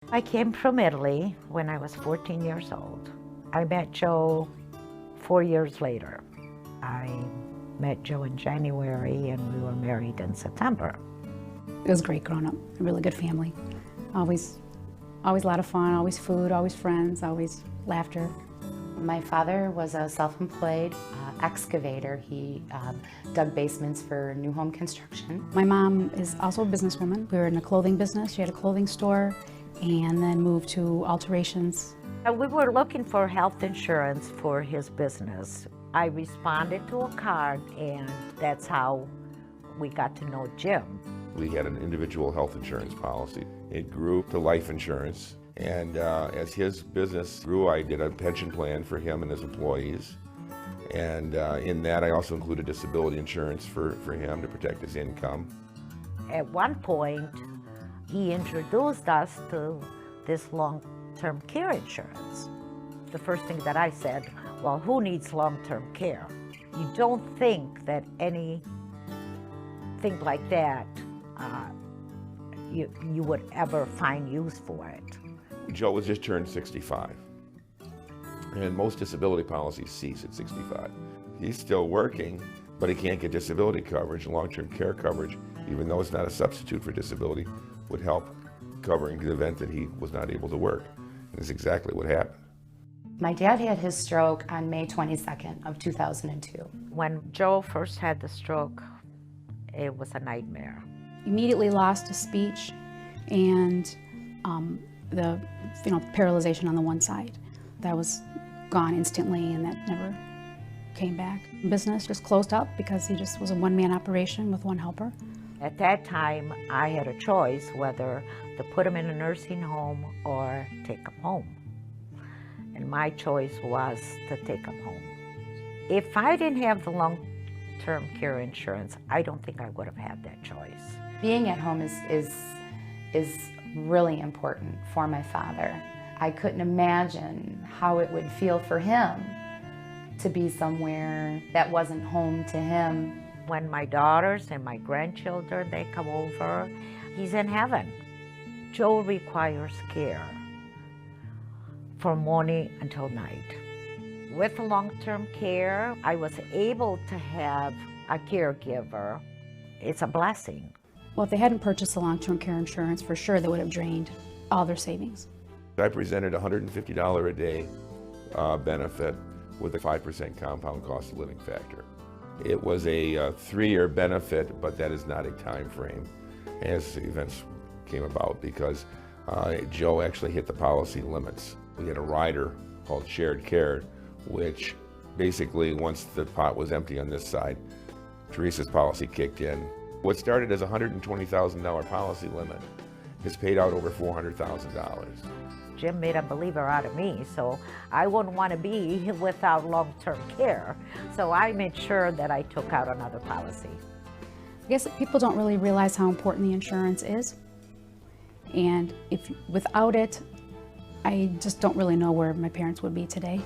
I came from Italy when I was 14 years old. I met Joe 4 years later. I met Joe in January and we were married in September. It was great growing up, a really good family. Always a lot of fun, always food, always friends, always laughter. My father was a self-employed excavator. He dug basements for new home construction. My mom is also a businesswoman. We were in the clothing business. She had a clothing store and then moved to alterations. We were looking for health insurance for his business. I responded to a card and that's how we got to know Jim. We had an individual health insurance policy. It grew to life insurance, and as his business grew, I did a pension plan for him and his employees. And in that, I also included disability insurance for him to protect his income. At one point, he introduced us to this long-term care insurance. The first thing that I said, well, who needs long-term care? You don't think that anything like that you would ever find use for it. Joe was just turned 65, and most disability policies cease at 65. He's still working, but he can't get disability coverage. Long-term care coverage, even though it's not a substitute for disability, would help covering the event that he was not able to work. And that's exactly what happened. My dad had his stroke on May 22nd of 2002. When Joe first had the stroke, it was a nightmare. Immediately lost his speech and the paralyzation on the one side. That was gone instantly and that never came back. Business just closed up because he just was a one-man operation with one helper. At that time, I had a choice whether to put him in a nursing home or take him home. And my choice was to take him home. If I didn't have the long-term care insurance, I don't think I would have had that choice. Being at home is really important for my father. I couldn't imagine how it would feel for him to be somewhere that wasn't home to him. When my daughters and my grandchildren, they come over, he's in heaven. Joe requires care from morning until night. With long-term care, I was able to have a caregiver. It's a blessing. Well, if they hadn't purchased the long-term care insurance, for sure they would have drained all their savings. I presented a $150 a day benefit with a 5% compound cost of living factor. It was a 3-year benefit, but that is not a time frame as events came about because Joe actually hit the policy limits. We had a rider called shared care, which basically once the pot was empty on this side, Theresa's policy kicked in. What started as a $120,000 policy limit has paid out over $400,000. Jim made a believer out of me, so I wouldn't want to be without long-term care. So I made sure that I took out another policy. I guess people don't really realize how important the insurance is. And without it, I just don't really know where my parents would be today.